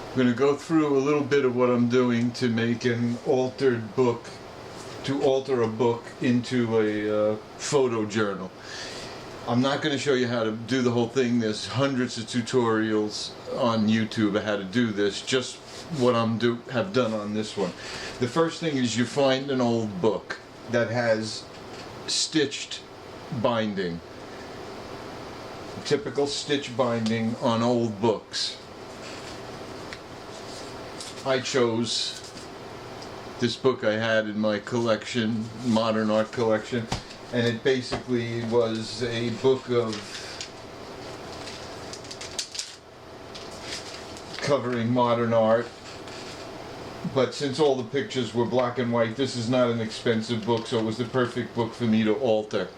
I'm going to go through a little bit of what I'm doing to make an altered book, to alter a book into a photo journal. I'm not going to show you how to do the whole thing. There's hundreds of tutorials on YouTube of how to do this, just what have done on this one. The first thing is you find an old book that has stitched binding. Typical stitch binding on old books. I chose this book I had in my collection, modern art collection, and it basically was a book of covering modern art. But since all the pictures were black and white, this is not an expensive book, so it was the perfect book for me to alter.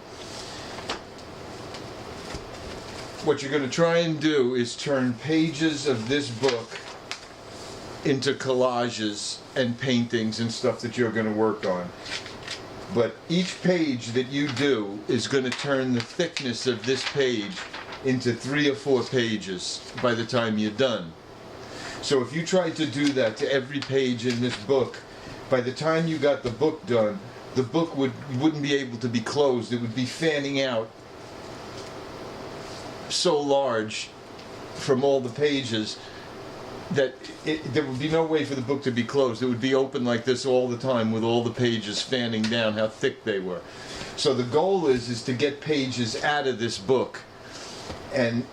What you're going to try and do is turn pages of this book into collages and paintings and stuff that you're going to work on. But each page that you do is going to turn the thickness of this page into 3 or 4 pages by the time you're done. So if you tried to do that to every page in this book, by the time you got the book done, the book wouldn't be able to be closed. It would be fanning out so large from all the pages that there would be no way for the book to be closed. It would be open like this all the time with all the pages fanning down how thick they were. So the goal is to get pages out of this book. And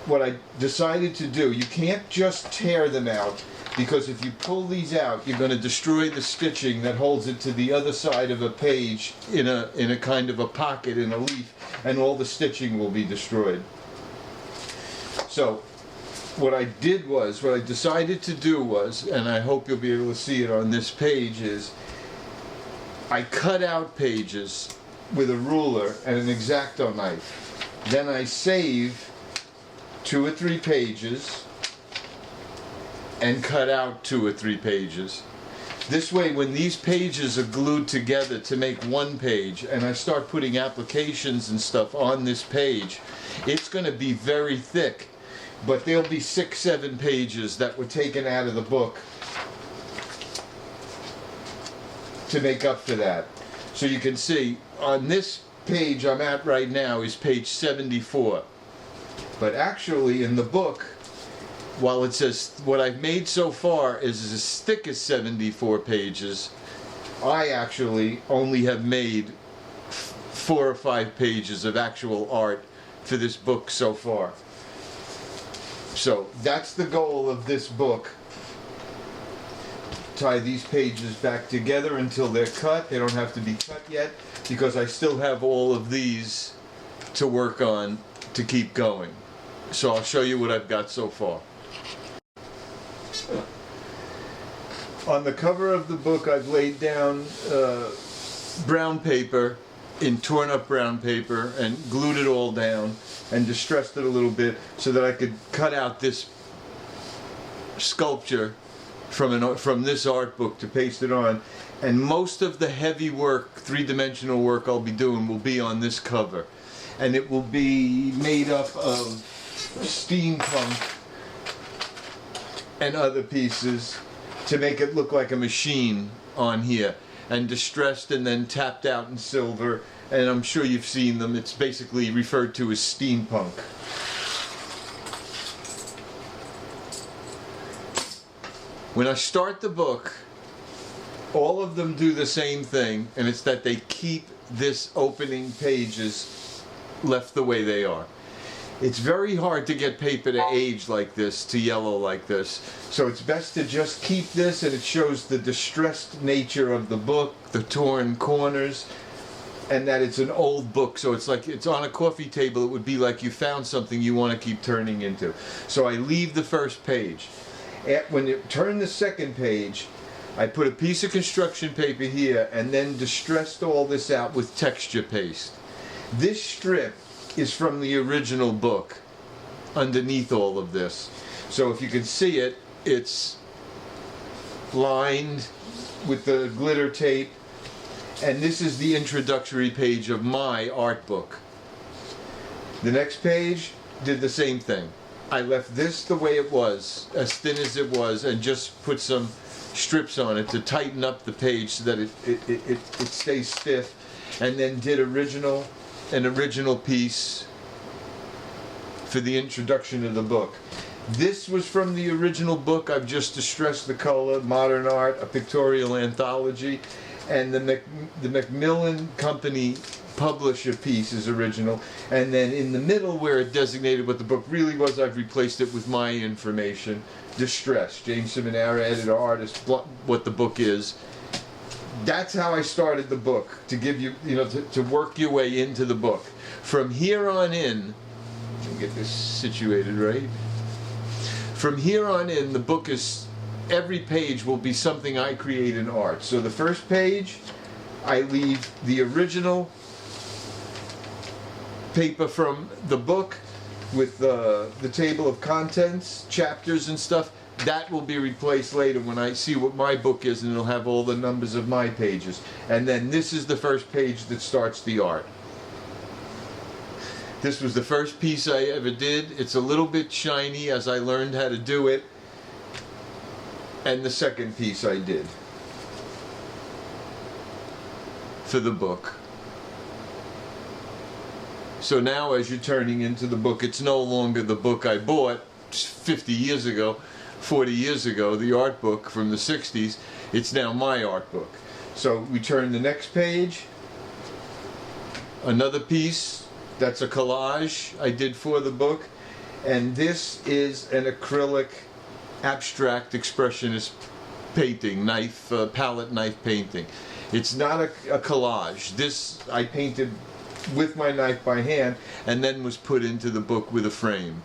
what I decided to do, you can't just tear them out, because if you pull these out, you're going to destroy the stitching that holds it to the other side of a page in a kind of a pocket in a leaf, and all the stitching will be destroyed. So what I decided to do was, and I hope you'll be able to see it on this page, is I cut out pages with a ruler and an X-Acto knife. Then I save 2 or 3 pages and cut out 2 or 3 pages. This way, when these pages are glued together to make one page, and I start putting applications and stuff on this page, it's going to be very thick. But there'll be 6, 7 pages that were taken out of the book to make up for that. So you can see on this page I'm at right now is page 74. But actually in the book, while it says what I've made so far is as thick as 74 pages, I actually only have made 4 or 5 pages of actual art for this book so far. So that's the goal of this book. Tie these pages back together until they're cut. They don't have to be cut yet, because I still have all of these to work on to keep going. So I'll show you what I've got so far. On the cover of the book, I've laid down brown paper, in torn up brown paper, and glued it all down and distressed it a little bit so that I could cut out this sculpture from this art book to paste it on. And most of the heavy work, 3-dimensional work I'll be doing will be on this cover. And it will be made up of steampunk and other pieces to make it look like a machine on here, and distressed and then tapped out in silver, and I'm sure you've seen them. It's basically referred to as steampunk. When I start the book, all of them do the same thing, and it's that they keep this opening pages left the way they are. It's very hard to get paper to age like this, to yellow like this. So it's best to just keep this, and it shows the distressed nature of the book, the torn corners, and that it's an old book. So it's like it's on a coffee table. It would be like you found something you want to keep turning into. So I leave the first page. When you turn the second page, I put a piece of construction paper here and then distressed all this out with texture paste. This strip is from the original book underneath all of this. So if you can see it, it's lined with the glitter tape, and this is the introductory page of my art book. The next page did the same thing. I left this the way it was, as thin as it was, and just put some strips on it to tighten up the page so that it stays stiff, and then did an original piece for the introduction of the book. This was from the original book. I've just distressed the color, Modern Art, a pictorial anthology, and the Macmillan Company publisher piece is original, and then in the middle where it designated what the book really was, I've replaced it with my information. Distress, James Simonara, editor, artist, what the book is. That's how I started the book, to give you, to work your way into the book. From here on in, let me get this situated right. From here on in, the book is, every page will be something I create in art. So the first page, I leave the original paper from the book with the table of contents, chapters and stuff. That will be replaced later when I see what my book is, and it'll have all the numbers of my pages. And then this is the first page that starts the art. This was the first piece I ever did. It's a little bit shiny as I learned how to do it. And the second piece I did for the book. So now as you're turning into the book, it's no longer the book I bought 50 years ago, 40 years ago, the art book from the 60s. It's now my art book. So we turn the next page. Another piece, that's a collage I did for the book. And this is an acrylic abstract expressionist painting, palette knife painting. It's not a collage. This I painted with my knife by hand, and then was put into the book with a frame.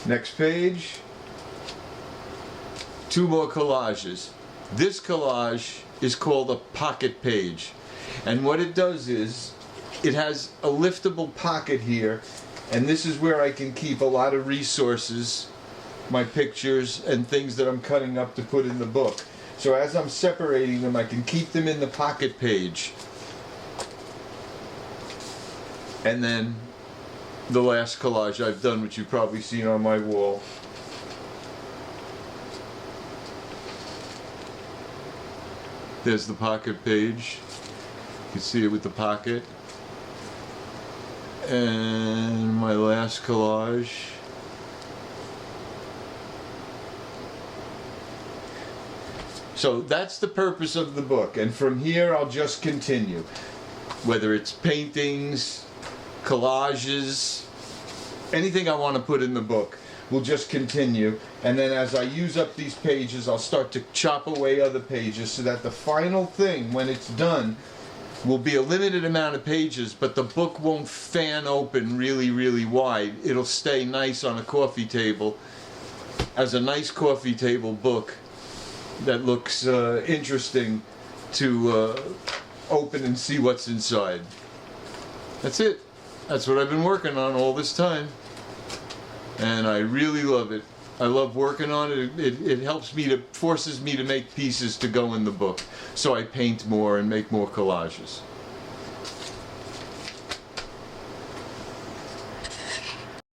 Next page. Two more collages. This collage is called a pocket page, and what it does is it has a liftable pocket here, and this is where I can keep a lot of resources, my pictures and things that I'm cutting up to put in the book. So as I'm separating them, I can keep them in the pocket page. And then the last collage I've done, which you've probably seen on my wall. There's the pocket page. You can see it with the pocket. And my last collage. So that's the purpose of the book, and from here I'll just continue. Whether it's paintings, collages, anything I want to put in the book will just continue, and then as I use up these pages, I'll start to chop away other pages so that the final thing, when it's done, will be a limited amount of pages, but the book won't fan open really, really wide. It'll stay nice on a coffee table as a nice coffee table book that looks interesting to open and see what's inside. That's it. That's what I've been working on all this time, and I really love it. I love working on it. It helps me forces me to make pieces to go in the book, so I paint more and make more collages.